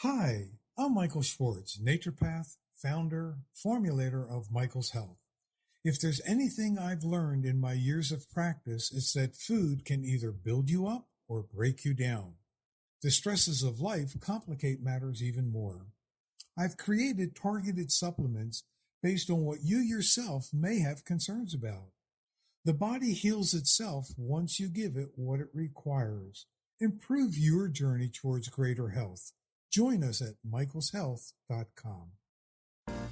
Hi, I'm Michael Schwartz, naturopath, founder, formulator of Michael's Health. If there's anything I've learned in my years of practice, it's that food can either build you up or break you down. The stresses of life complicate matters even more. I've created targeted supplements based on what you yourself may have concerns about. The body heals itself once you give it what it requires. Improve your journey towards greater health. Join us at michaelshealth.com.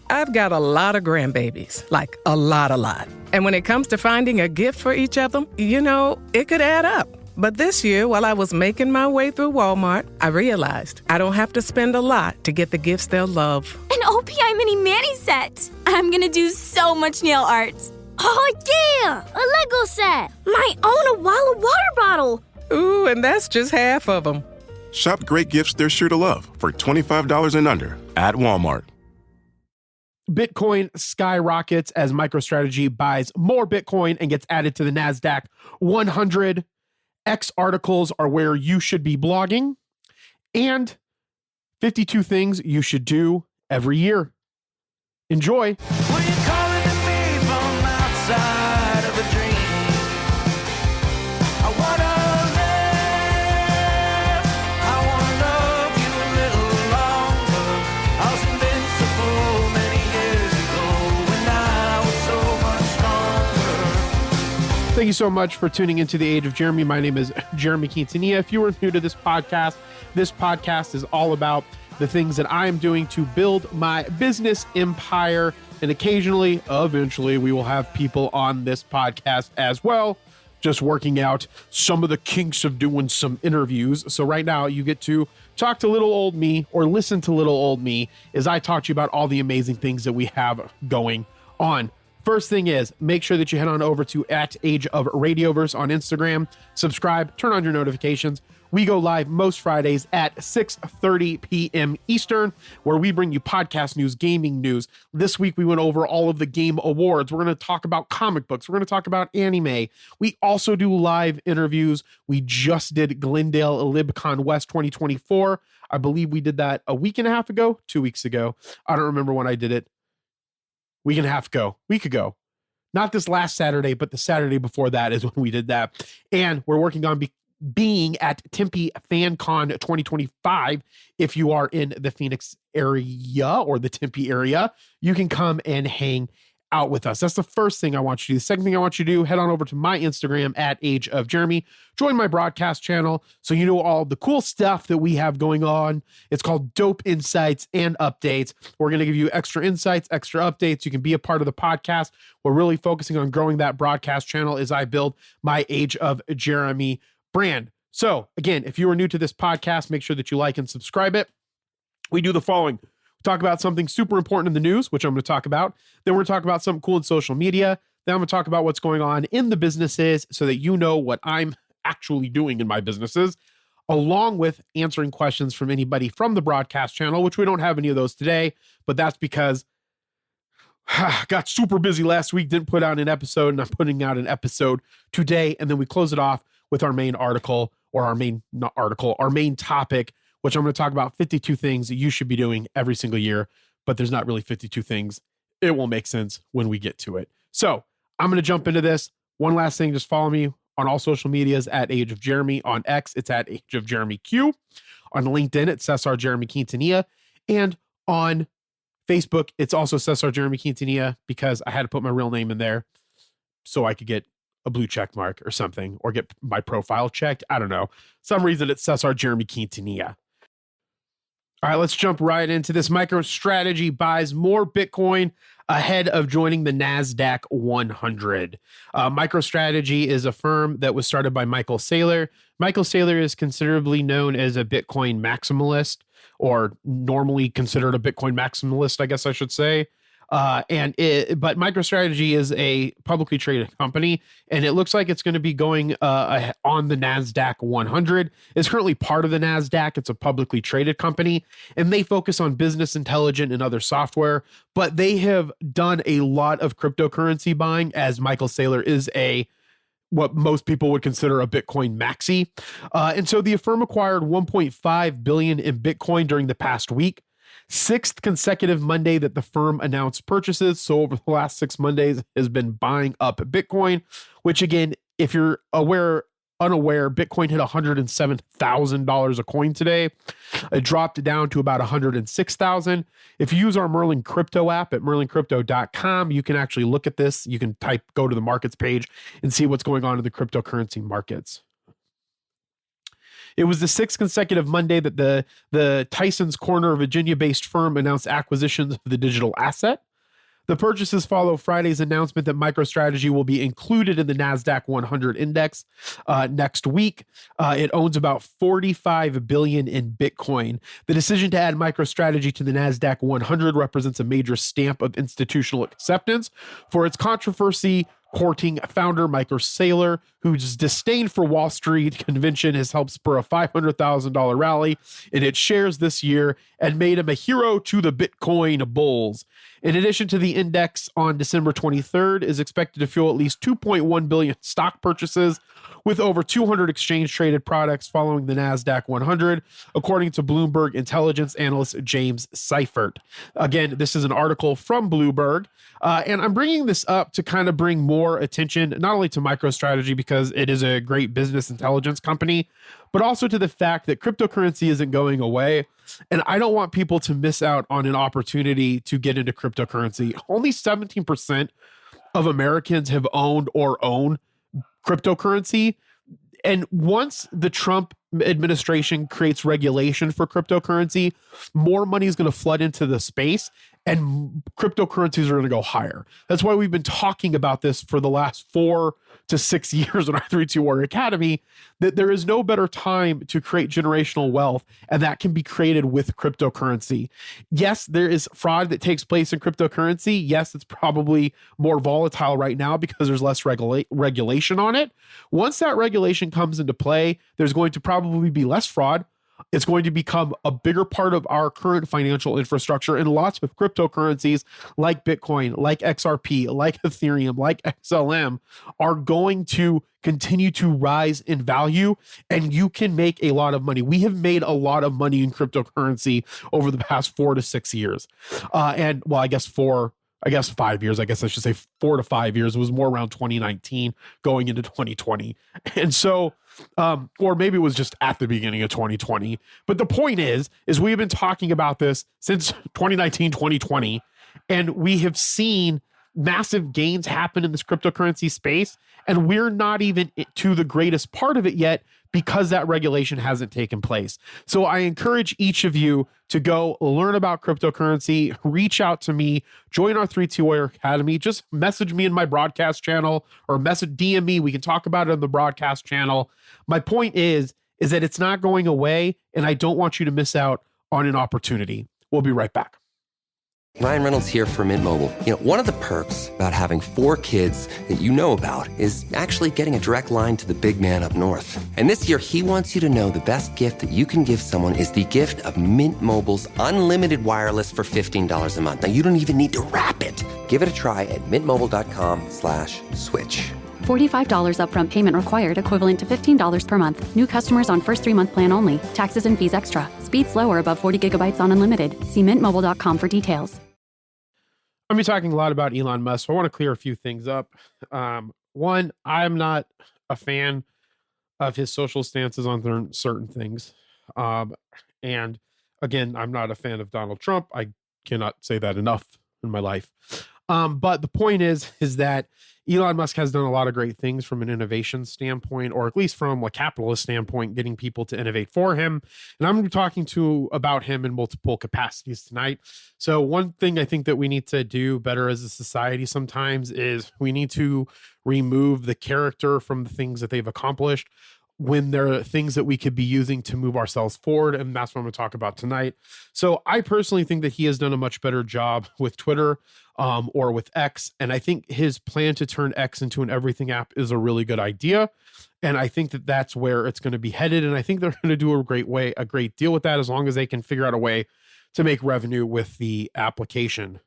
I've got a lot of grandbabies, like a lot. And when it comes to finding a gift for each of them, it could add up. But this year, while I was making my way through Walmart, I realized I don't have to spend a lot to get the gifts they'll love. An OPI mini mani set! I'm gonna do so much nail art. Oh yeah! A Lego set! My own Awala water bottle! Ooh, and that's just half of them. Shop great gifts they're sure to love for $25 and under at Walmart. Bitcoin skyrockets as MicroStrategy buys more Bitcoin and gets added to the NASDAQ 100. X articles are where you should be blogging. And 52 things you should do every year. Enjoy. Thank you so much for tuning into the Age of Jeremy. My name is Jeremy Quintanilla. If you are new to this podcast is all about the things that I am doing to build my business empire. And occasionally, eventually, we will have people on this podcast as well, just working out some of the kinks of doing some interviews. So right now, you get to talk to little old me or listen to little old me as I talk to you about all the amazing things that we have going on. First thing is, make sure that you head on over to @AgeOfRadioverse on Instagram, subscribe, turn on your notifications. We go live most Fridays at 6:30 p.m. Eastern, where we bring you podcast news, gaming news. This week, we went over all of the game awards. We're going to talk about comic books. We're going to talk about anime. We also do live interviews. We just did Glendale LibCon West 2024. I believe we did that a week and a half ago, 2 weeks ago. I don't remember when I did it. Week ago. Not this last Saturday, but the Saturday before that is when we did that. And we're working on being at Tempe FanCon 2025. If you are in the Phoenix area or the Tempe area, you can come and hang out with us. That's the first thing I want you to do. The second thing I want you to do, head on over to my Instagram @AgeOfJeremy. Join my broadcast channel so you know all the cool stuff that we have going on. It's called Dope Insights and Updates. We're going to give you extra insights, extra updates. You can be a part of the podcast. We're really focusing on growing that broadcast channel as I build my Age of Jeremy brand. So again, if you are new to this podcast, make sure that you like and subscribe it. We do the following. Talk about something super important in the news, which I'm going to talk about. Then we're going to talk about something cool in social media. Then I'm going to talk about what's going on in the businesses so that you know what I'm actually doing in my businesses, along with answering questions from anybody from the broadcast channel, which we don't have any of those today, but that's because I got super busy last week, didn't put out an episode, and I'm putting out an episode today. And then we close it off with our main article, or our main topic, which I'm going to talk about 52 things that you should be doing every single year, but there's not really 52 things. It will make sense when we get to it. So I'm going to jump into this. One last thing, just follow me on all social medias @AgeOfJeremy. On X, it's @AgeOfJeremyQ. On LinkedIn, it's Cesar Jeremy Quintanilla. And on Facebook, it's also Cesar Jeremy Quintanilla, because I had to put my real name in there so I could get a blue check mark or something, or get my profile checked. I don't know. Some reason it's Cesar Jeremy Quintanilla. All right, let's jump right into this. MicroStrategy buys more Bitcoin ahead of joining the NASDAQ 100. MicroStrategy is a firm that was started by Michael Saylor. Michael Saylor is considerably known as a Bitcoin maximalist, or normally considered a Bitcoin maximalist, I guess I should say. But MicroStrategy is a publicly traded company, and it looks like it's going to be going on the NASDAQ 100. It's currently part of the NASDAQ. It's a publicly traded company, and they focus on business intelligence and other software, but they have done a lot of cryptocurrency buying, as Michael Saylor is a what most people would consider a Bitcoin maxi. And so the firm acquired 1.5 billion in Bitcoin during the past week. Sixth consecutive Monday that the firm announced purchases. So over the last 6 Mondays has been buying up Bitcoin, which again, if you're unaware, Bitcoin hit $107,000 a coin today. It dropped down to about 106,000. If you use our Merlin Crypto app at merlincrypto.com, you can actually look at this. You can go to the markets page and see what's going on in the cryptocurrency markets. It was the sixth consecutive Monday that the Tyson's Corner Virginia-based firm announced acquisitions of the digital asset. The purchases follow Friday's announcement that MicroStrategy will be included in the NASDAQ 100 index next week. It owns about 45 billion in Bitcoin. The decision to add MicroStrategy to the NASDAQ 100 represents a major stamp of institutional acceptance for its controversy courting founder Michael Saylor, whose disdain for Wall Street convention has helped spur a $500,000 rally in its shares this year and made him a hero to the Bitcoin bulls. In addition to the index on December 23rd is expected to fuel at least 2.1 billion stock purchases with over 200 exchange-traded products following the NASDAQ 100, according to Bloomberg intelligence analyst James Seifert. Again, this is an article from Bloomberg, and I'm bringing this up to kind of bring more attention, not only to MicroStrategy because it is a great business intelligence company, but also to the fact that cryptocurrency isn't going away. And I don't want people to miss out on an opportunity to get into cryptocurrency. Only 17% of Americans have owned or own cryptocurrency. And once the Trump administration creates regulation for cryptocurrency, more money is going to flood into the space and cryptocurrencies are going to go higher. That's why we've been talking about this for the last 4 to 6 years in our 3-2 Warrior Academy, that there is no better time to create generational wealth, and that can be created with cryptocurrency. Yes, there is fraud that takes place in cryptocurrency. Yes, it's probably more volatile right now because there's less regulation on it. Once that regulation comes into play, there's going to probably be less fraud. It's going to become a bigger part of our current financial infrastructure, and lots of cryptocurrencies like Bitcoin, like XRP, like Ethereum, like XLM are going to continue to rise in value, and you can make a lot of money. We have made a lot of money in cryptocurrency over the past 4 to 6 years. I guess 5 years, I guess I should say 4 to 5 years. It was more around 2019 going into 2020. And so, or maybe it was just at the beginning of 2020. But the point is we've been talking about this since 2019, 2020, and we have seen massive gains happen in this cryptocurrency space. And we're not even to the greatest part of it yet because that regulation hasn't taken place. So I encourage each of you to go learn about cryptocurrency, reach out to me, join our 3-2 Warrior Academy, just message me in my broadcast channel or DM me. We can talk about it on the broadcast channel. My point is that it's not going away, and I don't want you to miss out on an opportunity. We'll be right back. Ryan Reynolds here for Mint Mobile. You know, one of the perks about having 4 kids that you know about is actually getting a direct line to the big man up north. And this year, he wants you to know the best gift that you can give someone is the gift of Mint Mobile's unlimited wireless for $15 a month. Now, you don't even need to wrap it. Give it a try at mintmobile.com/switch. $45 upfront payment required, equivalent to $15 per month. New customers on first 3-month plan only. Taxes and fees extra. Speed slower above 40 gigabytes on unlimited. See mintmobile.com for details. I'm talking a lot about Elon Musk, so I want to clear a few things up. One, I'm not a fan of his social stances on certain things. And again, I'm not a fan of Donald Trump. I cannot say that enough in my life. But the point is that Elon Musk has done a lot of great things from an innovation standpoint, or at least from a capitalist standpoint, getting people to innovate for him. And I'm going to be talking about him in multiple capacities tonight. So one thing I think that we need to do better as a society sometimes is we need to remove the character from the things that they've accomplished when there are things that we could be using to move ourselves forward. And that's what I'm going to talk about tonight. So I personally think that he has done a much better job with Twitter or with X. And I think his plan to turn X into an everything app is a really good idea. And I think that that's where it's going to be headed. And I think they're going to do a great deal with that, as long as they can figure out a way to make revenue with the application.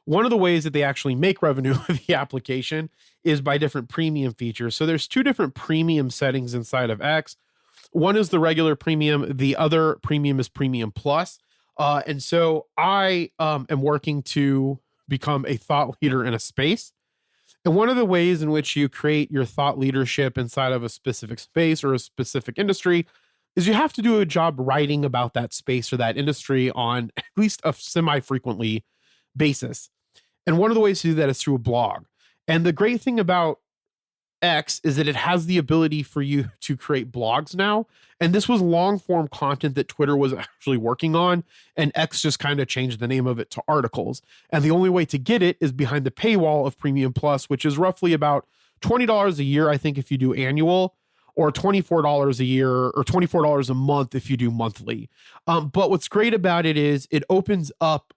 one of the ways that they actually make revenue with the application is by different premium features. So there's two different premium settings inside of X. One is the regular premium. The other premium is Premium Plus. And so I am working to become a thought leader in a space. And one of the ways in which you create your thought leadership inside of a specific space or a specific industry is you have to do a job writing about that space or that industry on at least a semi-frequently basis. And one of the ways to do that is through a blog. And the great thing about X is that it has the ability for you to create blogs now. And this was long form content that Twitter was actually working on. And X just kind of changed the name of it to articles. And the only way to get it is behind the paywall of Premium Plus, which is roughly about $20 a year, I think, if you do annual, or $24 a year or $24 a month if you do monthly. But what's great about it is it opens up,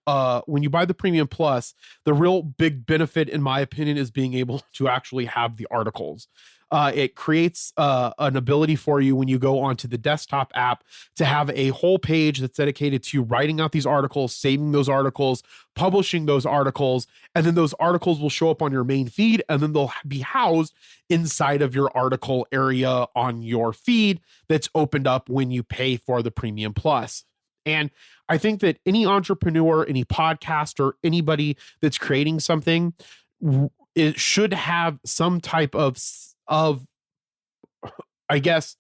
when you buy the Premium Plus, the real big benefit, in my opinion, is being able to actually have the articles. It creates an ability for you when you go onto the desktop app to have a whole page that's dedicated to writing out these articles, saving those articles, publishing those articles, and then those articles will show up on your main feed, and then they'll be housed inside of your article area on your feed that's opened up when you pay for the Premium Plus. And I think that any entrepreneur, any podcaster, anybody that's creating something, it should have some type of I guess,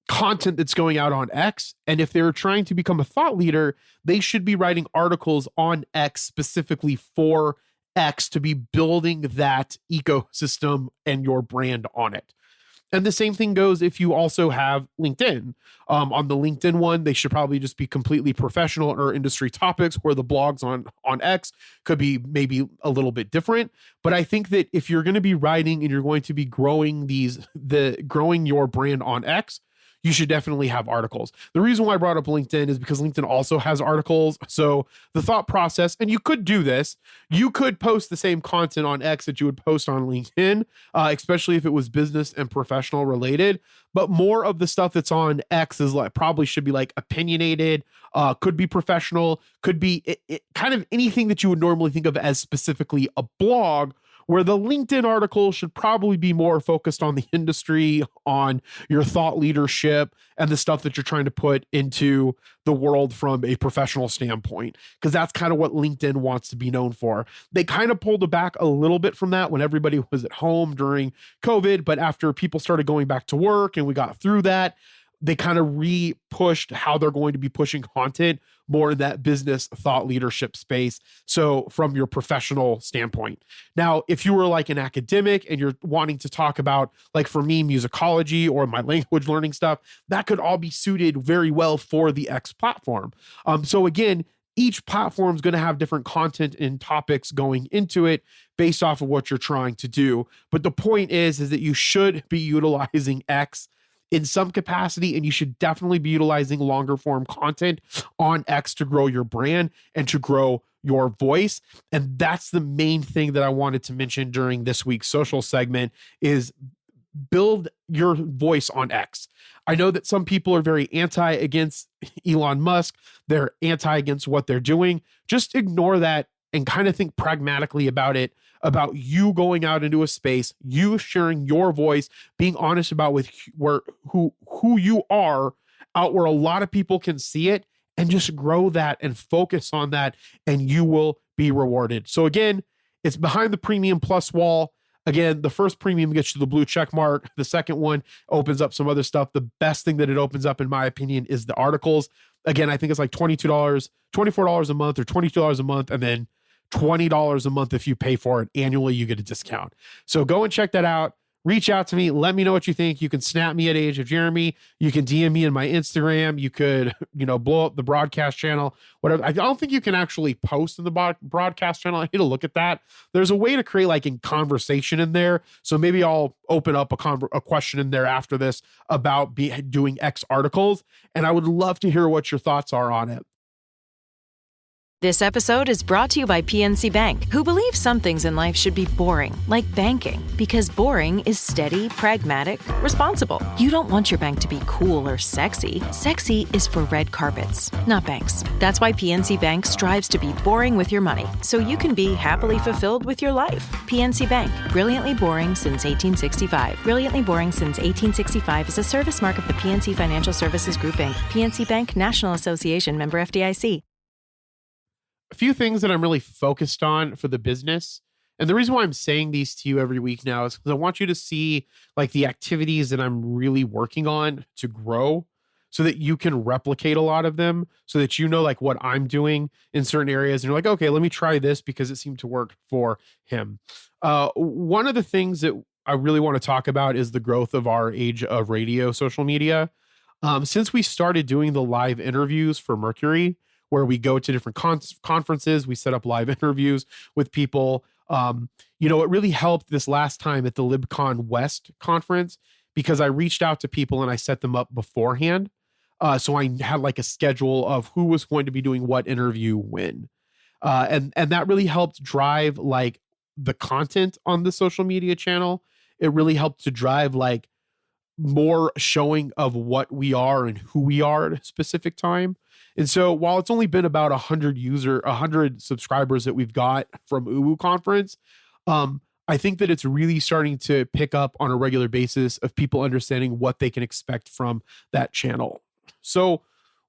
content that's going out on X. And if they're trying to become a thought leader, they should be writing articles on X specifically for X to be building that ecosystem and your brand on it. And the same thing goes if you also have LinkedIn. On the LinkedIn one, they should probably just be completely professional or industry topics, where the blogs on X could be maybe a little bit different. But I think that if you're going to be writing and you're going to be growing growing your brand on X, you should definitely have articles. The reason why I brought up LinkedIn is because LinkedIn also has articles. So the thought process, and you could do this, you could post the same content on X that you would post on LinkedIn, especially if it was business and professional related. But more of the stuff that's on X is probably should be opinionated, could be professional, could be kind of anything that you would normally think of as specifically a blog, where the LinkedIn article should probably be more focused on the industry, on your thought leadership, and the stuff that you're trying to put into the world from a professional standpoint, because that's kind of what LinkedIn wants to be known for. They kind of pulled back a little bit from that when everybody was at home during COVID, but after people started going back to work and we got through that, they kind of re-pushed how they're going to be pushing content more in that business thought leadership space. So from your professional standpoint. Now, if you were an academic and you're wanting to talk about, for me, musicology or my language learning stuff, that could all be suited very well for the X platform. So again, each platform is going to have different content and topics going into it based off of what you're trying to do. But the point is that you should be utilizing X in some capacity, and you should definitely be utilizing longer form content on X to grow your brand and to grow your voice. And that's the main thing that I wanted to mention during this week's social segment is build your voice on X. I know that some people are very anti against Elon Musk. They're anti against what they're doing. Just ignore that and kind of think pragmatically about it, about you going out into a space, you sharing your voice, being honest about who you are out where a lot of people can see it, and just grow that and focus on that, and you will be rewarded. So again, it's behind the Premium Plus wall. Again, the first premium gets you the blue check mark. The second one opens up some other stuff. The best thing that it opens up, in my opinion, is the articles. Again, I think it's $22, $24 a month or $22 a month, and then $20 a month if you pay for it. Annually, you get a discount. So go and check that out. Reach out to me. Let me know what you think. You can snap me at Age of Jeremy. You can DM me in my Instagram. You could, blow up the broadcast channel, whatever. I don't think you can actually post in the broadcast channel. I need to look at that. There's a way to create a conversation in there. So maybe I'll open up a question in there after this about doing X articles. And I would love to hear what your thoughts are on it. This episode is brought to you by PNC Bank, who believes some things in life should be boring, like banking, because boring is steady, pragmatic, responsible. You don't want your bank to be cool or sexy. Sexy is for red carpets, not banks. That's why PNC Bank strives to be boring with your money, so you can be happily fulfilled with your life. PNC Bank, brilliantly boring since 1865. Brilliantly boring since 1865 is a service mark of the PNC Financial Services Group, Inc. PNC Bank, National Association, member FDIC. A few things that I'm really focused on for the business. And the reason why I'm saying these to you every week now is because I want you to see like the activities that I'm really working on to grow so that you can replicate a lot of them, so that you know like what I'm doing in certain areas. And you're like, okay, let me try this because it seemed to work for him. One of the things that I really want to talk about is the growth of our age of radio social media. Since we started doing the live interviews for Mercury, where we go to different conferences, we set up live interviews with people. It really helped this last time at the LibCon West conference because I reached out to people and I set them up beforehand. So I had like a schedule of who was going to be doing what interview when. And that really helped drive like the content on the social media channel. It really helped to drive like more showing of what we are and who we are at a specific time. And so while it's only been about 100 subscribers that we've got from UWU conference, I think that it's really starting to pick up on a regular basis of people understanding what they can expect from that channel. So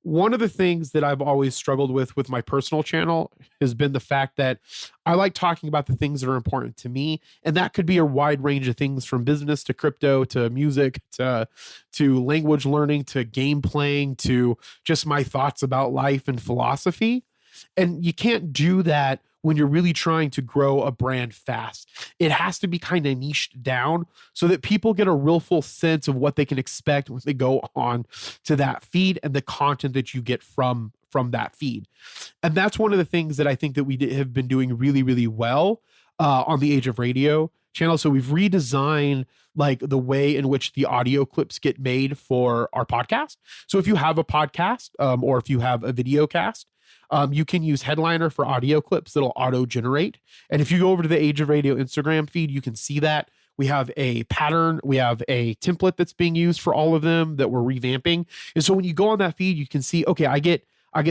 one of the things that I've always struggled with my personal channel has been the fact that I like talking about the things that are important to me. And that could be a wide range of things from business to crypto, to music, to language learning, to game playing, to just my thoughts about life and philosophy. And you can't do that when you're really trying to grow a brand fast. It has to be kind of niched down so that people get a real full sense of what they can expect when they go on to that feed and the content that you get from that feed. And that's one of the things that I think that we have been doing really, really well on the Age of Radio channel. So we've redesigned like the way in which the audio clips get made for our podcast. So if you have a podcast or if you have a video cast, you can use Headliner for audio clips that'll auto generate. And if you go over to the Age of Radio Instagram feed, you can see that we have a pattern. We have a template that's being used for all of them that we're revamping. And so when you go on that feed, you can see, okay, I get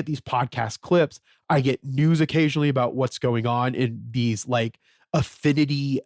these podcast clips. I get news occasionally about what's going on in these like affinity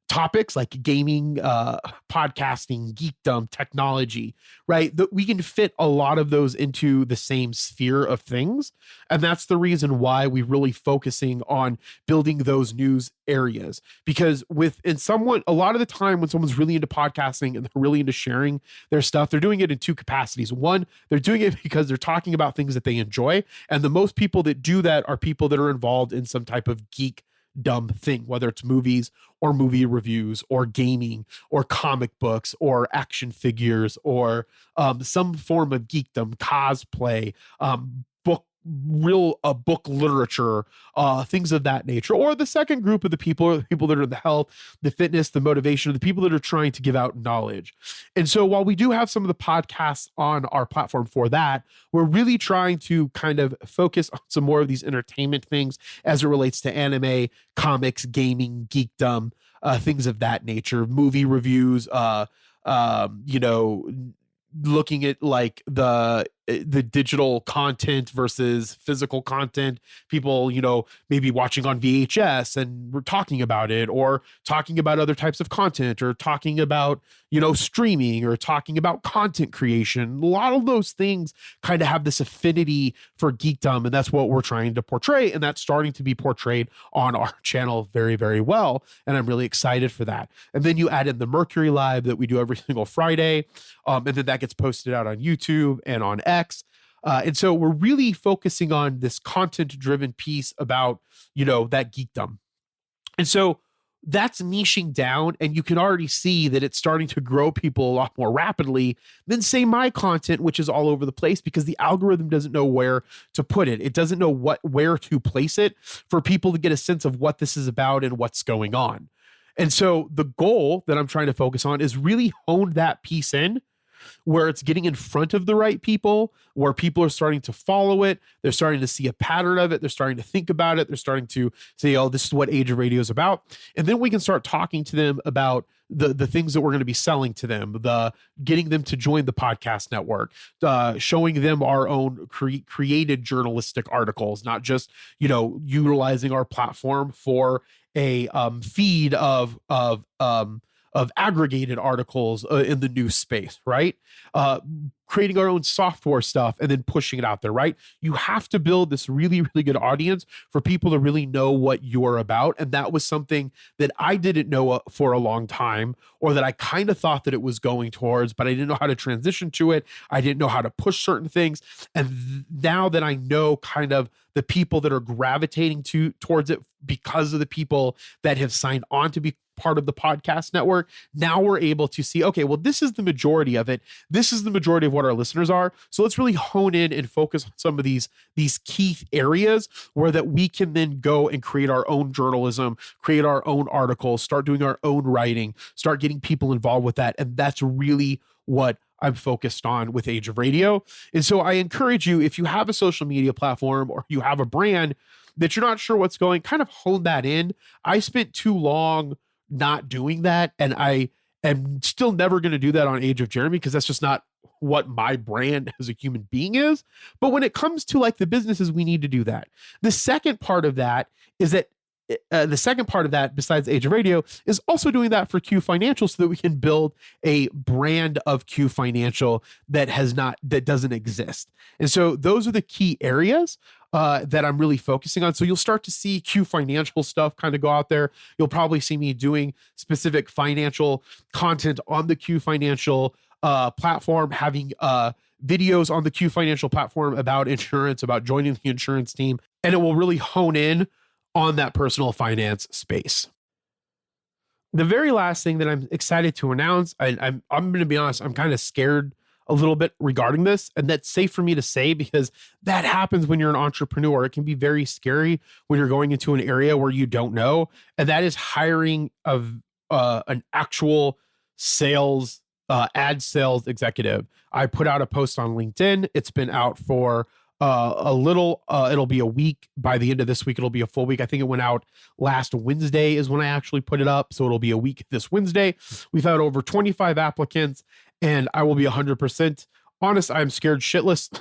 topics like gaming, podcasting, geekdom, technology, right? That we can fit a lot of those into the same sphere of things. And that's the reason why we're really focusing on building those news areas. Because a lot of the time when someone's really into podcasting and they're really into sharing their stuff, they're doing it in two capacities. One, they're doing it because they're talking about things that they enjoy. And the most people that do that are people that are involved in some type of geek dumb thing, whether it's movies or movie reviews or gaming or comic books or action figures or some form of geekdom, cosplay, book literature, things of that nature. Or the second group of the people are the people that are in the health, the fitness, the motivation, the people that are trying to give out knowledge. And so while we do have some of the podcasts on our platform for that, we're really trying to kind of focus on some more of these entertainment things as it relates to anime, comics, gaming, geekdom, things of that nature, movie reviews, looking at like the digital content versus physical content, people, maybe watching on VHS and we're talking about it, or talking about other types of content, or talking about, streaming, or talking about content creation. A lot of those things kind of have this affinity for geekdom, and that's what we're trying to portray. And that's starting to be portrayed on our channel very, very well. And I'm really excited for that. And then you add in the Mercury Live that we do every single Friday. And then that gets posted out on YouTube and on X. And so we're really focusing on this content-driven piece about, that geekdom. And so that's niching down, and you can already see that it's starting to grow people a lot more rapidly than, say, my content, which is all over the place because the algorithm doesn't know where to put it. It doesn't know where to place it for people to get a sense of what this is about and what's going on. And so the goal that I'm trying to focus on is really hone that piece in where it's getting in front of the right people, where people are starting to follow it. They're starting to see a pattern of it. They're starting to think about it. They're starting to say, oh, this is what Age of Radio is about. And then we can start talking to them about the things that we're going to be selling to them, the getting them to join the podcast network, showing them our own created journalistic articles, not just, utilizing our platform for a feed of aggregated articles in the news space, right? Creating our own software stuff and then pushing it out there, right? You have to build this really, really good audience for people to really know what you're about. And that was something that I didn't know for a long time, or that I kind of thought that it was going towards, but I didn't know how to transition to it. I didn't know how to push certain things. And now that I know kind of the people that are gravitating towards it because of the people that have signed on to be part of the podcast network, now we're able to see, okay, well, this is the majority of it. This is the majority of what our listeners are. So let's really hone in and focus on some of these key areas where that we can then go and create our own journalism, create our own articles, start doing our own writing, start getting people involved with that. And that's really what I'm focused on with Age of Radio. And so I encourage you, if you have a social media platform or you have a brand that you're not sure what's going, kind of hone that in. I spent too long not doing that, and I am still never going to do that on Age of Jeremy, because that's just not what my brand as a human being is. But when it comes to like the businesses, we need to do that. The second part of that is that besides Age of Radio, is also doing that for Q Financial, so that we can build a brand of Q Financial that doesn't exist. And so those are the key areas that I'm really focusing on. So you'll start to see Q Financial stuff kind of go out there. You'll probably see me doing specific financial content on the Q Financial platform, having videos on the Q Financial platform about insurance, about joining the insurance team, and it will really hone in on that personal finance space. The very last thing that I'm excited to announce, I'm going to be honest, I'm kind of scared a little bit regarding this, and that's safe for me to say because that happens when you're an entrepreneur. It can be very scary when you're going into an area where you don't know, and that is hiring of an actual sales ad sales executive. I put out a post on LinkedIn. It's been out for it'll be a week. By the end of this week, it'll be a full week. I think it went out last Wednesday is when I actually put it up. So it'll be a week this Wednesday. We've had over 25 applicants, and I will be 100% honest. I'm scared shitless.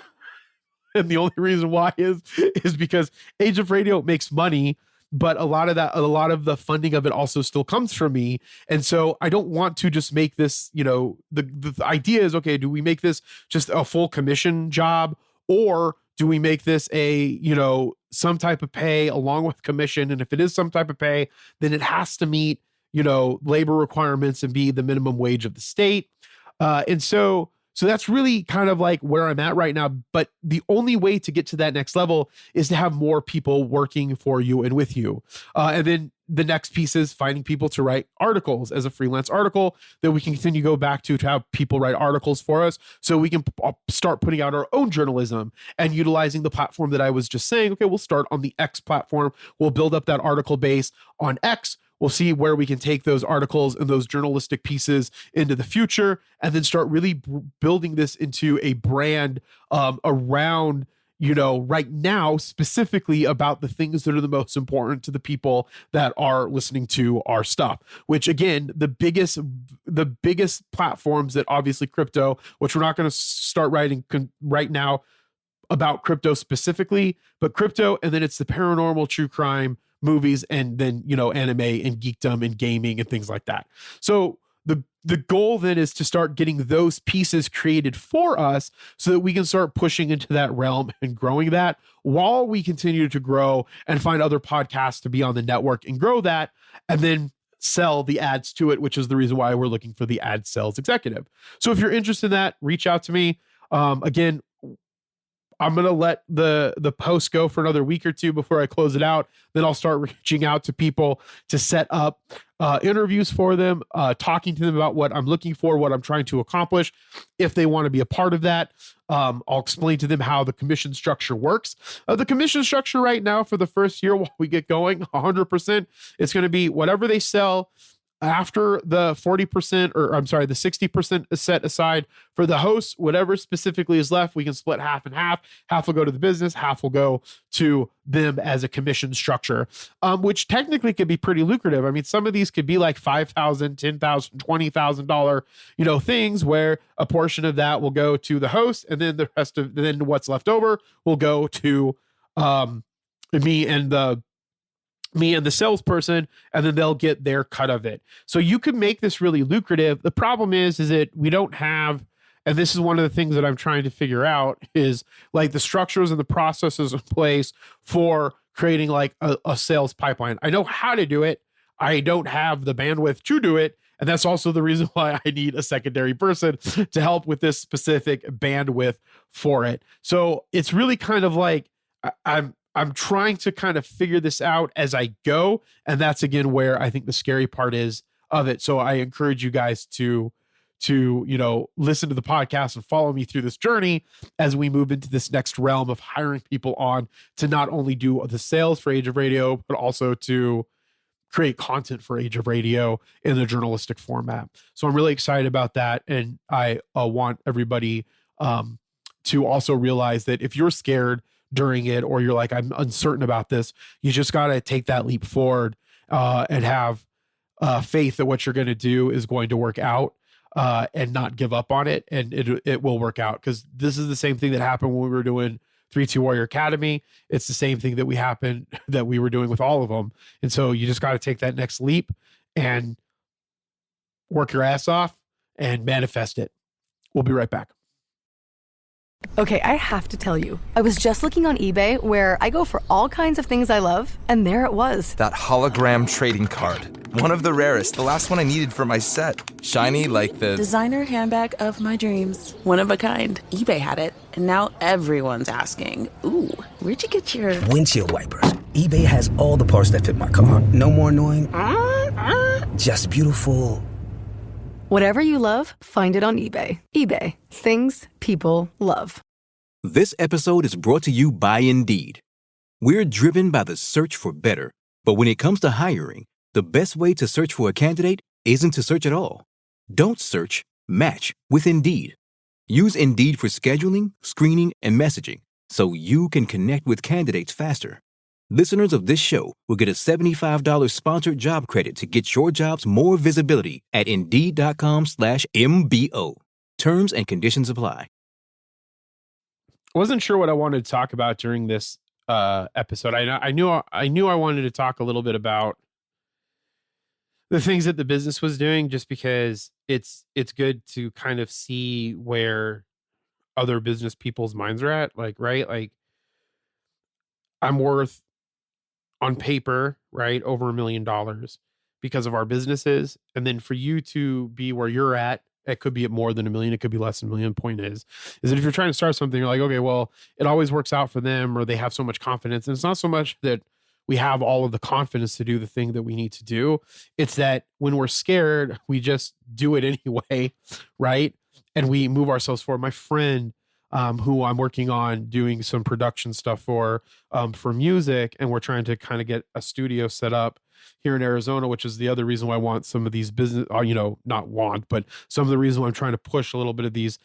And the only reason why is because Age of Radio makes money, but a lot of the funding of it also still comes from me. And so I don't want to just make this, the idea is, okay, do we make this just a full commission job, or do we make this some type of pay along with commission? And if it is some type of pay, then it has to meet, labor requirements and be the minimum wage of the state. And so that's really kind of like where I'm at right now. But the only way to get to that next level is to have more people working for you and with you. And then the next piece is finding people to write articles as a freelance article that we can continue to go back to have people write articles for us, so we can start putting out our own journalism and utilizing the platform that I was just saying. Okay, we'll start on the X platform. We'll build up that article base on X. We'll see where we can take those articles and those journalistic pieces into the future, and then start really building this into a brand around, right now, specifically about the things that are the most important to the people that are listening to our stuff, which again, the biggest platforms that obviously crypto, which we're not going to start writing right now about crypto specifically, but crypto, and then it's the paranormal, true crime, movies, and then, anime and geekdom and gaming and things like that. So the goal then is to start getting those pieces created for us so that we can start pushing into that realm and growing that while we continue to grow and find other podcasts to be on the network and grow that, and then sell the ads to it, which is the reason why we're looking for the ad sales executive. So if you're interested in that, reach out to me. Again, I'm going to let the post go for another week or two before I close it out. Then I'll start reaching out to people to set up interviews for them, talking to them about what I'm looking for, what I'm trying to accomplish. If they want to be a part of that, I'll explain to them how the commission structure works. The commission structure right now for the first year while we get going, 100%, it's going to be whatever they sell after the 40%, or I'm sorry, the 60% is set aside for the host, whatever specifically is left, we can split half and half. Half will go to the business, half will go to them as a commission structure, which technically could be pretty lucrative. I mean, some of these could be like $5,000, $10,000, $20,000, things where a portion of that will go to the host, and then the rest of then what's left over will go to me and the salesperson, and then they'll get their cut of it. So you could make this really lucrative. The problem is that we don't have, and this is one of the things that I'm trying to figure out, is like the structures and the processes in place for creating like a sales pipeline. I know how to do it. I don't have the bandwidth to do it. And that's also the reason why I need a secondary person to help with this specific bandwidth for it. So it's really kind of like, I'm trying to kind of figure this out as I go. And that's again where I think the scary part is of it. So I encourage you guys to listen to the podcast and follow me through this journey as we move into this next realm of hiring people on to not only do the sales for Age of Radio, but also to create content for Age of Radio in the journalistic format. So I'm really excited about that. And I want everybody to also realize that if you're scared during it, or you're like, I'm uncertain about this, you just got to take that leap forward and have faith that what you're going to do is going to work out, and not give up on it. And it will work out, because this is the same thing that happened when we were doing 3-2 Warrior Academy. It's the same thing that we were doing with all of them. And so you just got to take that next leap and work your ass off and manifest it. We'll be right back. Okay, I have to tell you, I was just looking on eBay, where I go for all kinds of things I love, and there it was. That hologram trading card. One of the rarest. The last one I needed for my set. Shiny like the designer handbag of my dreams. One of a kind. eBay had it, and now everyone's asking, ooh, where'd you get your windshield wipers? eBay has all the parts that fit my car. No more annoying. Just beautiful. Whatever you love, find it on eBay. eBay. Things people love. This episode is brought to you by Indeed. We're driven by the search for better. But when it comes to hiring, the best way to search for a candidate isn't to search at all. Don't search, match with Indeed. Use Indeed for scheduling, screening, and messaging so you can connect with candidates faster. Listeners of this show will get a $75 sponsored job credit to get your jobs more visibility at Indeed.com/MBO. Terms and conditions apply. I wasn't sure what I wanted to talk about during this episode. I knew I wanted to talk a little bit about the things that the business was doing, just because it's good to kind of see where other business people's minds are at. Like, right? Like, I'm worth, on paper, right, over $1 million because of our businesses. And then for you to be where you're at, it could be at more than $1 million. It could be less than $1 million. Point is that if you're trying to start something, you're like, okay, well, it always works out for them, or they have so much confidence. And it's not so much that we have all of the confidence to do the thing that we need to do. It's that when we're scared, we just do it anyway, right? And we move ourselves forward. My friend, who I'm working on doing some production stuff for music, and we're trying to kind of get a studio set up here in Arizona, which is the other reason why I want some of these business, not want, but some of the reason why I'm trying to push a little bit of these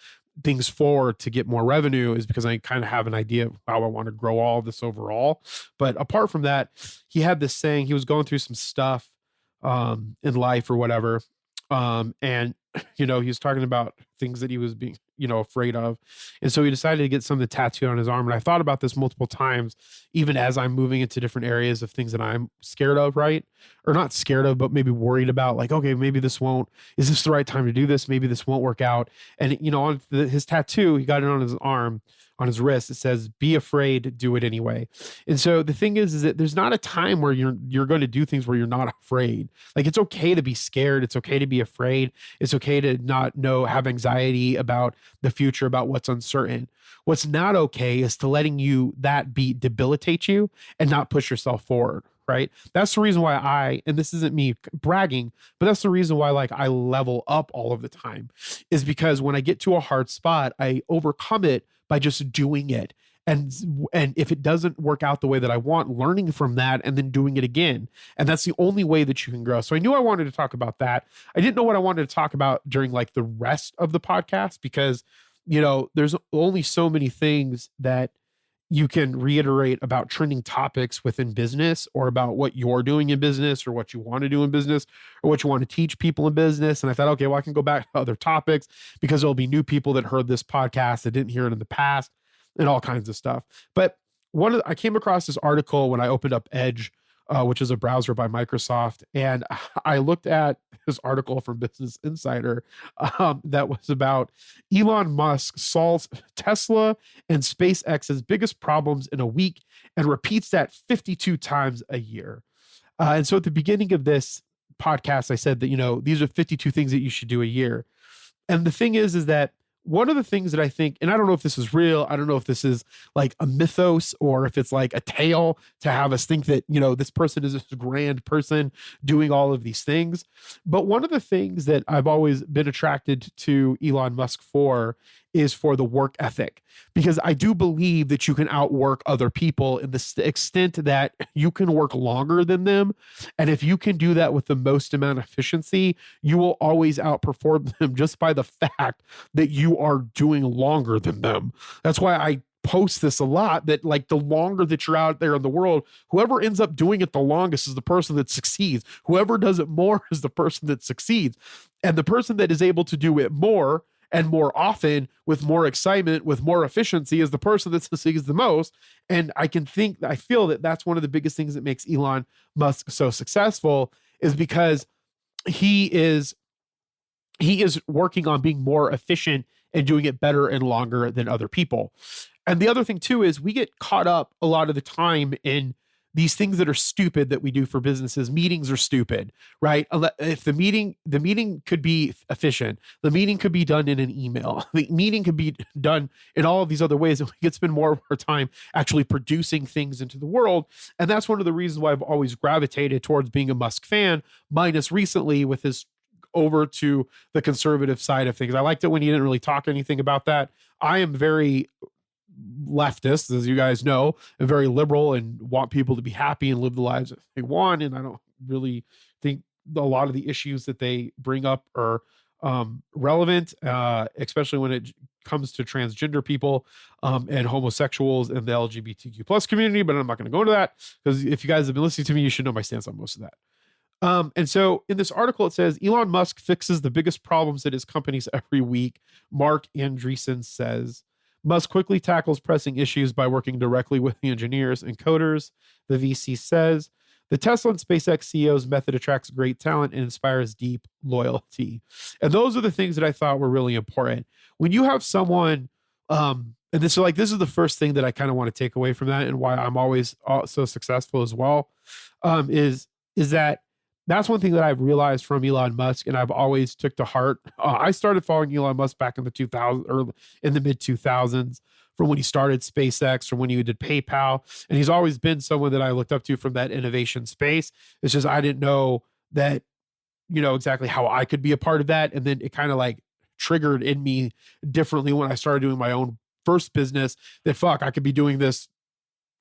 things forward to get more revenue is because I kind of have an idea of how I want to grow all of this overall. But apart from that, he had this saying, he was going through some stuff in life or whatever. And he was talking about things that he was being, afraid of. And so he decided to get something tattooed on his arm. And I thought about this multiple times, even as I'm moving into different areas of things that I'm scared of, right? Or not scared of, but maybe worried about, like, okay, maybe is this the right time to do this? Maybe this won't work out. And, on his tattoo, he got it on his arm, on his wrist. It says, "Be afraid, do it anyway." And so the thing is that there's not a time where you're going to do things where you're not afraid. Like, it's okay to be scared. It's okay to be afraid. It's okay to not have anxiety about the future, about what's uncertain. What's not okay is to letting that debilitate you and not push yourself forward. Right. That's the reason why and this isn't me bragging, but that's the reason why, like, I level up all of the time, is because when I get to a hard spot, I overcome it by just doing it And if it doesn't work out the way that I want, learning from that and then doing it again. And that's the only way that you can grow. So I knew I wanted to talk about that. I didn't know what I wanted to talk about during like the rest of the podcast, because, you know, there's only so many things that you can reiterate about trending topics within business, or about what you're doing in business, or what you want to do in business, or what you want to teach people in business. And I thought, okay, well, I can go back to other topics because there'll be new people that heard this podcast that didn't hear it in the past, and all kinds of stuff. But I came across this article when I opened up Edge, which is a browser by Microsoft. And I looked at this article from Business Insider that was about Elon Musk solves Tesla and SpaceX's biggest problems in a week and repeats that 52 times a year. And so at the beginning of this podcast, I said that, you know, these are 52 things that you should do a year. And the thing is that one of the things that I think, and I don't know if this is real, I don't know if this is like a mythos or if it's like a tale to have us think that, you know, this person is this grand person doing all of these things. But one of the things that I've always been attracted to Elon Musk for is for the work ethic, because I do believe that you can outwork other people in the extent that you can work longer than them. And if you can do that with the most amount of efficiency, you will always outperform them just by the fact that you are doing longer than them. That's why I post this a lot, that like the longer that you're out there in the world, whoever ends up doing it the longest is the person that succeeds. Whoever does it more is the person that succeeds. And the person that is able to do it more and more often with more excitement, with more efficiency, is the person that succeeds the most. And I feel that that's one of the biggest things that makes Elon Musk so successful, is because he is working on being more efficient and doing it better and longer than other people. And the other thing too is we get caught up a lot of the time in these things that are stupid that we do for businesses. Meetings are stupid, right? If the meeting could be efficient, the meeting could be done in an email, the meeting could be done in all of these other ways, and we could spend more of our time actually producing things into the world. And that's one of the reasons why I've always gravitated towards being a Musk fan, minus recently with his over to the conservative side of things. I liked it when he didn't really talk anything about that. I am very leftist, as you guys know, and very liberal, and want people to be happy and live the lives that they want. And I don't really think a lot of the issues that they bring up are relevant, especially when it comes to transgender people and homosexuals and the LGBTQ plus community. But I'm not going to go into that, because if you guys have been listening to me, you should know my stance on most of that. And so in this article, it says Elon Musk fixes the biggest problems at his companies every week. Mark Andreessen says Musk quickly tackles pressing issues by working directly with the engineers and coders. The VC says the Tesla and SpaceX CEO's method attracts great talent and inspires deep loyalty. And those are the things that I thought were really important. When you have someone, and this is the first thing that I kind of want to take away from that, and why I'm always so successful as well, is that that's one thing that I've realized from Elon Musk, and I've always took to heart. I started following Elon Musk back in the 2000s, or in the mid 2000s, from when he started SpaceX, from when he did PayPal, and he's always been someone that I looked up to from that innovation space. It's just I didn't know that, you know, exactly how I could be a part of that, and then it kind of like triggered in me differently when I started doing my own first business. That I could be doing this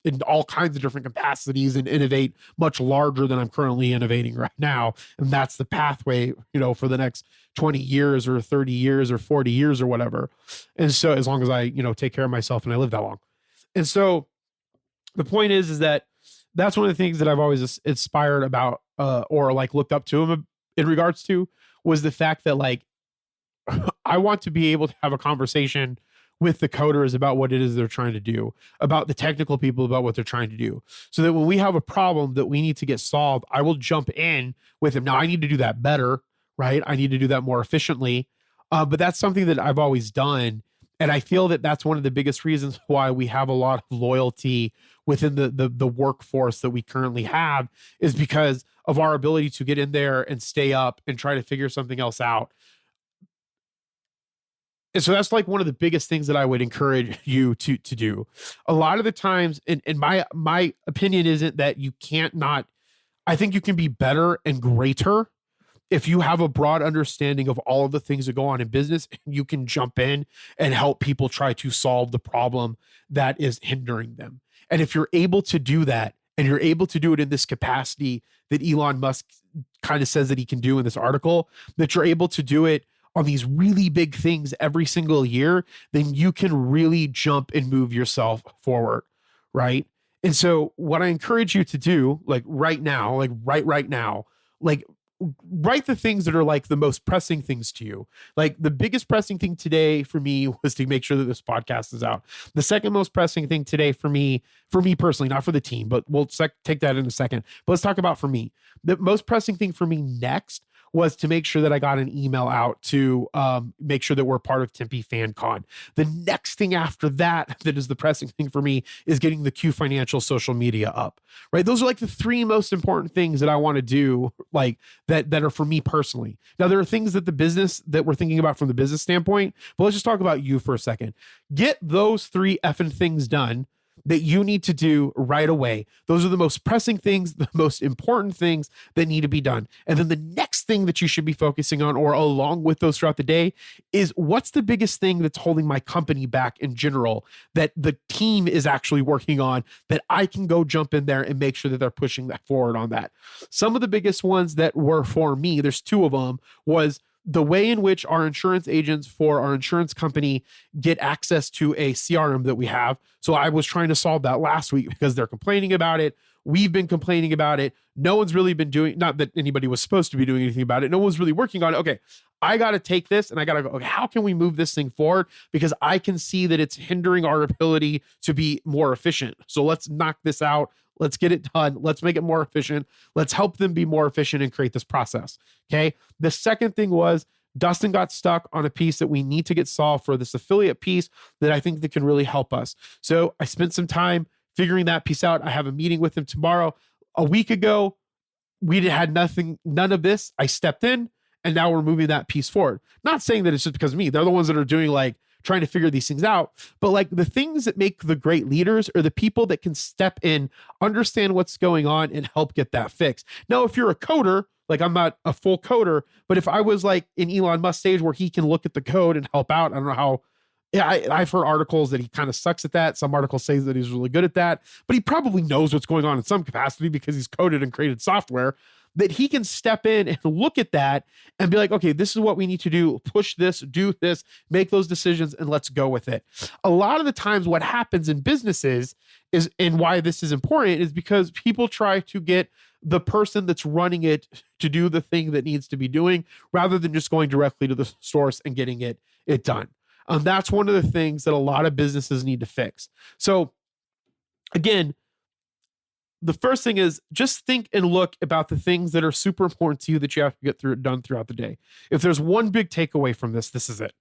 in all kinds of different capacities and innovate much larger than I'm currently innovating right now. And that's the pathway, you know, for the next 20 years or 30 years or 40 years or whatever. And so as long as I, you know, take care of myself and I live that long. And so the point is that that's one of the things that I've always inspired about, or like looked up to him in regards to, was the fact that like, I want to be able to have a conversation with the coders about what it is they're trying to do, about the technical people about what they're trying to do, so that when we have a problem that we need to get solved, I will jump in with them. Now I need to do that better, right? I need to do that more efficiently. But that's something that I've always done. And I feel that that's one of the biggest reasons why we have a lot of loyalty within the workforce that we currently have, is because of our ability to get in there and stay up and try to figure something else out. And so that's like one of the biggest things that I would encourage you to do. A lot of the times, and my opinion isn't that you can't not, I think you can be better and greater if you have a broad understanding of all of the things that go on in business, you can jump in and help people try to solve the problem that is hindering them. And if you're able to do that, and you're able to do it in this capacity that Elon Musk kind of says that he can do in this article, that you're able to do it on these really big things every single year, then you can really jump and move yourself forward, right? And so what I encourage you to do, like right now, like right now, like write the things that are like the most pressing things to you. Like the biggest pressing thing today for me was to make sure that this podcast is out. The second most pressing thing today for me personally, not for the team, but we'll take that in a second. But let's talk about for me. The most pressing thing for me next was to make sure that I got an email out to make sure that we're part of Tempe FanCon. The next thing after that is the pressing thing for me is getting the Q Financial social media up, right? Those are like the three most important things that I want to do, like that are for me personally. Now, there are things that the business that we're thinking about from the business standpoint, but let's just talk about you for a second. Get those three effing things done that you need to do right away. Those are the most pressing things, the most important things that need to be done. And then the next thing that you should be focusing on, or along with those throughout the day, is what's the biggest thing that's holding my company back in general that the team is actually working on, that I can go jump in there and make sure that they're pushing that forward on that. Some of the biggest ones that were for me, there's two of them, was the way in which our insurance agents for our insurance company get access to a CRM that we have. So I was trying to solve that last week because they're complaining about it. We've been complaining about it. No one's really been doing, not that anybody was supposed to be doing anything about it. No one's really working on it. Okay, I got to take this and I got to go, okay, how can we move this thing forward? Because I can see that it's hindering our ability to be more efficient. So let's knock this out. Let's get it done. Let's make it more efficient. Let's help them be more efficient and create this process. Okay. The second thing was Dustin got stuck on a piece that we need to get solved for this affiliate piece that I think that can really help us. So I spent some time figuring that piece out. I have a meeting with him tomorrow. A week ago, we had none of this. I stepped in and now we're moving that piece forward. Not saying that it's just because of me. They're the ones that are doing like trying to figure these things out. But like the things that make the great leaders are the people that can step in, understand what's going on, and help get that fixed. Now, if you're a coder, like I'm not a full coder, but if I was like in Elon Musk stage where he can look at the code and help out, I don't know how. Yeah, I've heard articles that he kind of sucks at that. Some articles say that he's really good at that, but he probably knows what's going on in some capacity because he's coded and created software, that he can step in and look at that and be like, okay, this is what we need to do. Push this, do this, make those decisions, and let's go with it. A lot of the times what happens in businesses is, and why this is important, is because people try to get the person that's running it to do the thing that needs to be doing rather than just going directly to the source and getting it done. That's one of the things that a lot of businesses need to fix. So again, the first thing is just think and look about the things that are super important to you that you have to get done throughout the day. If there's one big takeaway from this, this is it.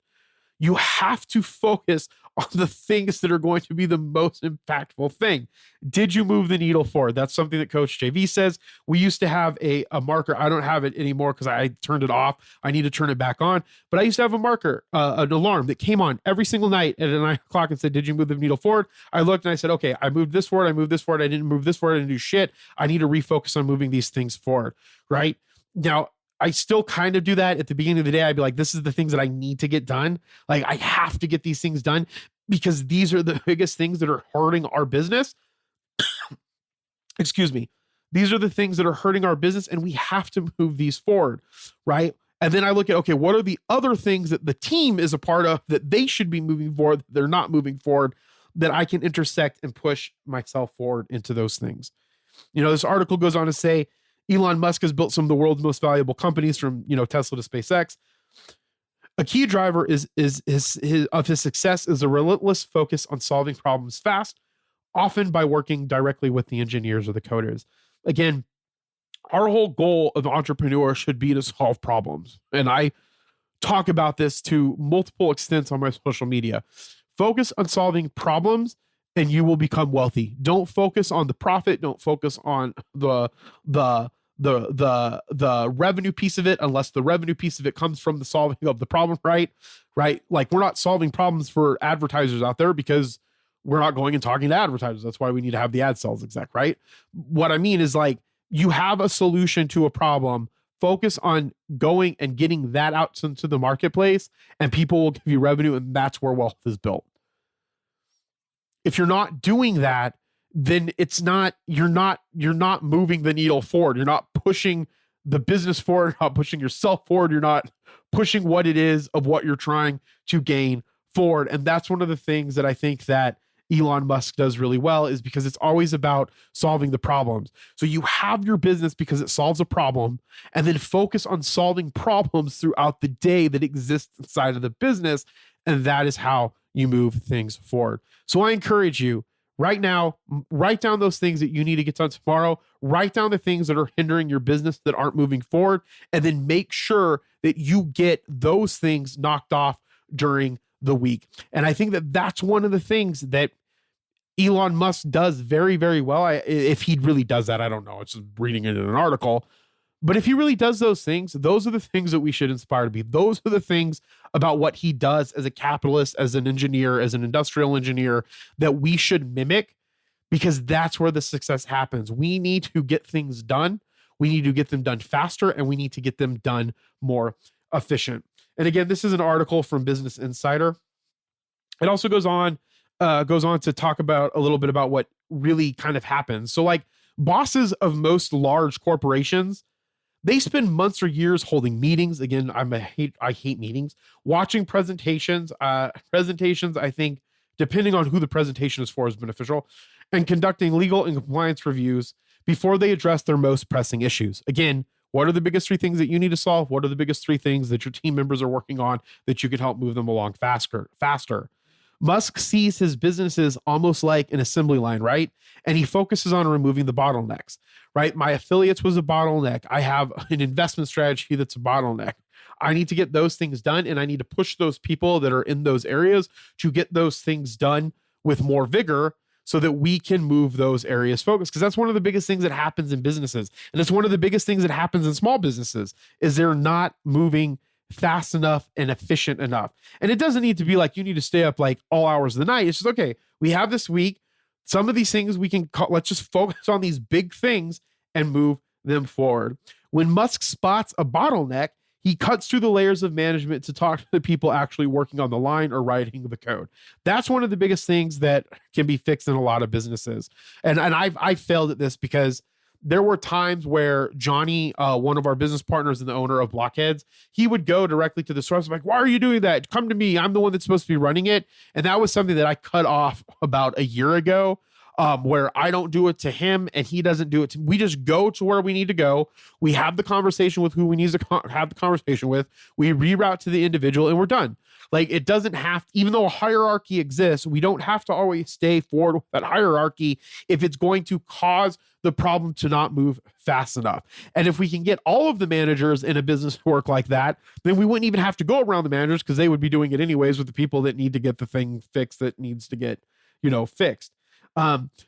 You have to focus on the things that are going to be the most impactful thing. Did you move the needle forward? That's something that Coach JV says. We used to have a marker. I don't have it anymore because I turned it off. I need to turn it back on. But I used to have a marker, an alarm that came on every single night at 9 o'clock and said, did you move the needle forward? I looked and I said, okay, I moved this forward. I moved this forward. I didn't move this forward. I didn't do shit. I need to refocus on moving these things forward, right? Now, I still kind of do that at the beginning of the day. I'd be like, this is the things that I need to get done. Like I have to get these things done because these are the biggest things that are hurting our business. Excuse me. These are the things that are hurting our business and we have to move these forward, right? And then I look at, okay, what are the other things that the team is a part of that they should be moving forward, that they're not moving forward, that I can intersect and push myself forward into those things. You know, this article goes on to say, Elon Musk has built some of the world's most valuable companies from, Tesla to SpaceX. A key driver of his success is a relentless focus on solving problems fast, often by working directly with the engineers or the coders. Again, our whole goal of entrepreneur should be to solve problems. And I talk about this to multiple extents on my social media. Focus on solving problems and you will become wealthy. Don't focus on the profit. Don't focus on the revenue piece of it, unless the revenue piece of it comes from the solving of the problem, right? Like we're not solving problems for advertisers out there because we're not going and talking to advertisers. That's why we need to have the ad sales exec, right? What I mean is like you have a solution to a problem, focus on going and getting that out into the marketplace, and people will give you revenue, and that's where wealth is built. If you're not doing that, then you're not moving the needle forward. You're not pushing the business forward, you're not pushing yourself forward. You're not pushing what it is of what you're trying to gain forward. And that's one of the things that I think that Elon Musk does really well, is because it's always about solving the problems. So you have your business because it solves a problem, and then focus on solving problems throughout the day that exist inside of the business. And that is how you move things forward. So I encourage you right now, write down those things that you need to get done tomorrow. Write down the things that are hindering your business that aren't moving forward, and then make sure that you get those things knocked off during the week. And I think that that's one of the things that Elon Musk does very, very well. If he really does that, I don't know. It's just reading it in an article. But if he really does those things, those are the things that we should aspire to be. Those are the things about what he does as a capitalist, as an engineer, as an industrial engineer, that we should mimic, because that's where the success happens. We need to get things done. We need to get them done faster, and we need to get them done more efficient. And again, this is an article from Business Insider. It also goes on to talk about a little bit about what really kind of happens. So like bosses of most large corporations, they spend months or years holding meetings. Again, I hate meetings, watching presentations. Presentations, I think, depending on who the presentation is for, is beneficial, and conducting legal and compliance reviews before they address their most pressing issues. Again, what are the biggest 3 things that you need to solve? What are the biggest 3 things that your team members are working on that you can help move them along faster? Musk sees his businesses almost like an assembly line, right? And he focuses on removing the bottlenecks, right? My affiliates was a bottleneck. I have an investment strategy that's a bottleneck. I need to get those things done, and I need to push those people that are in those areas to get those things done with more vigor, so that we can move those areas focused. Because that's one of the biggest things that happens in businesses. And it's one of the biggest things that happens in small businesses, is they're not moving fast enough and efficient enough. And it doesn't need to be like you need to stay up like all hours of the night. It's just, okay, we have this week. Some of these things we can let's just focus on these big things and move them forward. When Musk spots a bottleneck, he cuts through the layers of management to talk to the people actually working on the line or writing the code. That's one of the biggest things that can be fixed in a lot of businesses. And I've failed at this, because there were times where Johnny, one of our business partners and the owner of Blockheads, he would go directly to the source. I'm like, why are you doing that? Come to me. I'm the one that's supposed to be running it. And that was something that I cut off about a year ago, where I don't do it to him and he doesn't do it to me. We just go to where we need to go. We have the conversation with who we need to have the conversation with. We reroute to the individual, and we're done. Like, it doesn't have, even though a hierarchy exists, we don't have to always stay forward with that hierarchy if it's going to cause the problem to not move fast enough. And if we can get all of the managers in a business to work like that, then we wouldn't even have to go around the managers, because they would be doing it anyways with the people that need to get the thing fixed that needs to get, fixed.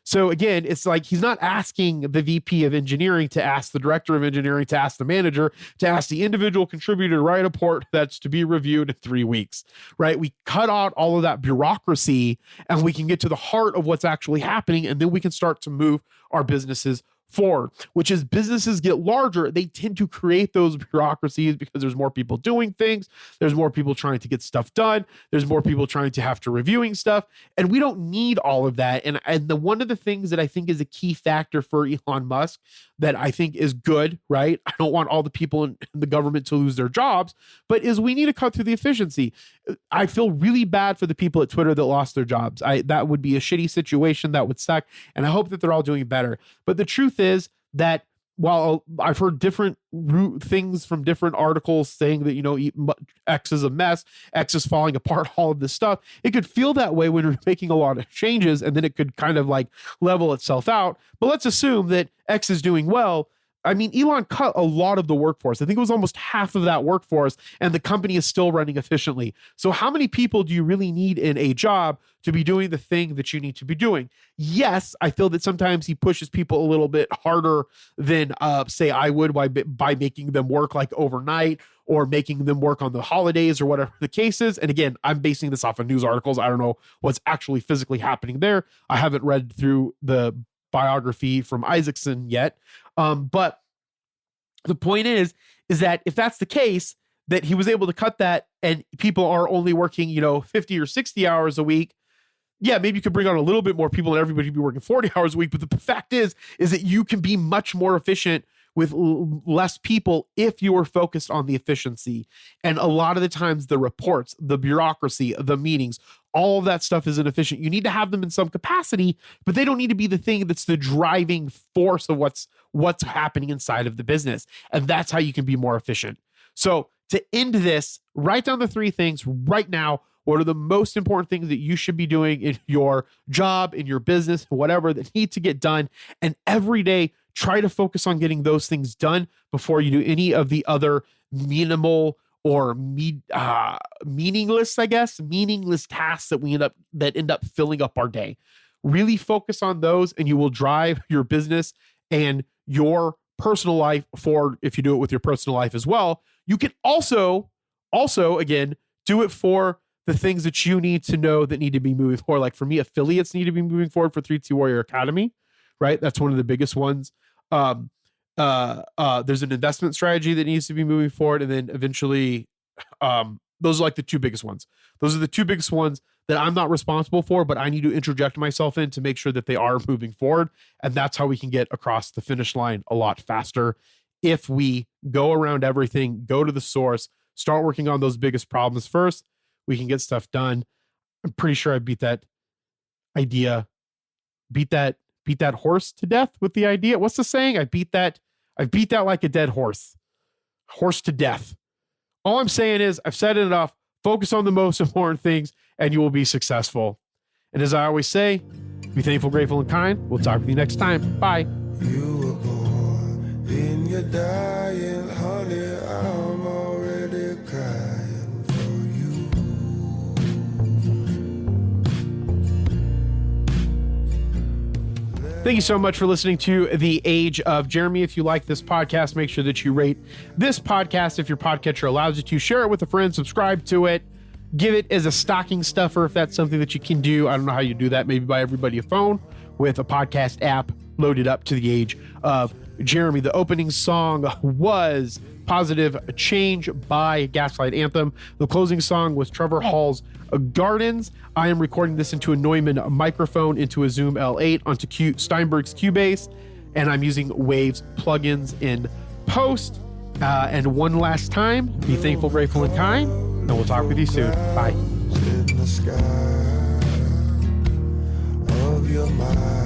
So again, it's like he's not asking the VP of engineering to ask the director of engineering to ask the manager to ask the individual contributor to write a report that's to be reviewed in 3 weeks, right? We cut out all of that bureaucracy, and we can get to the heart of what's actually happening, and then we can start to move our businesses forward. Which as businesses get larger, they tend to create those bureaucracies because there's more people doing things. There's more people trying to get stuff done. There's more people trying to have to reviewing stuff. And we don't need all of that. And the one of the things that I think is a key factor for Elon Musk that I think is good, right? I don't want all the people in the government to lose their jobs, but is we need to cut through the efficiency. I feel really bad for the people at Twitter that lost their jobs. That would be a shitty situation. That would suck. And I hope that they're all doing better. But the truth is that while I've heard different things from different articles saying that, X is a mess, X is falling apart, all of this stuff, it could feel that way when you're making a lot of changes, and then it could kind of like level itself out. But let's assume that X is doing well. I mean, Elon cut a lot of the workforce. I think it was almost half of that workforce, and the company is still running efficiently. So how many people do you really need in a job to be doing the thing that you need to be doing? Yes, I feel that sometimes he pushes people a little bit harder than, say, I would by making them work like overnight or making them work on the holidays or whatever the case is. And again, I'm basing this off of news articles. I don't know what's actually physically happening there. I haven't read through the biography from Isaacson yet. But the point is is that if that's the case, that he was able to cut that and people are only working, 50 or 60 hours a week. Yeah, maybe you could bring on a little bit more people and everybody would be working 40 hours a week. But the fact is that you can be much more efficient with less people if you are focused on the efficiency. And a lot of the times the reports, the bureaucracy, the meetings, all of that stuff is inefficient. You need to have them in some capacity, but they don't need to be the thing that's the driving force of what's happening inside of the business. And that's how you can be more efficient. So to end this, write down the 3 things right now. What are the most important things that you should be doing in your job, in your business, whatever, that need to get done? And every day, try to focus on getting those things done before you do any of the other minimal or meaningless tasks that end up filling up our day. Really focus on those, and you will drive your business and your personal life forward. If you do it with your personal life as well, you can also again do it for the things that you need to know that need to be moving forward. Like for me, affiliates need to be moving forward for 3T Warrior Academy, right? That's one of the biggest ones. There's an investment strategy that needs to be moving forward. And then eventually, those are like the 2 biggest ones. Those are the 2 biggest ones that I'm not responsible for, but I need to interject myself in to make sure that they are moving forward. And that's how we can get across the finish line a lot faster. If we go around everything, go to the source, start working on those biggest problems first, we can get stuff done. I'm pretty sure I beat that horse to death with the idea. What's the saying? I beat that like a dead horse to death. All I'm saying is I've said it enough. Focus on the most important things and you will be successful. And as I always say, be thankful, grateful, and kind. We'll talk with you next time. Bye. You were born in your dying, honey. I'm already crying for you. Thank you so much for listening to The Age of Jeremy. If you like this podcast, make sure that you rate this podcast if your podcatcher allows you to. Share it with a friend, subscribe to it, give it as a stocking stuffer if that's something that you can do. I don't know how you do that. Maybe buy everybody a phone with a podcast app loaded up to The Age of Jeremy. The opening song was Positive Change by Gaslight Anthem. The closing song was Trevor Hall's Gardens. I am recording this into a Neumann microphone, into a Zoom L8, onto Steinberg's Cubase, and I'm using Waves plugins in post. And one last time, be thankful, grateful, and kind, and we'll talk with you soon. Bye. In the sky of your mind.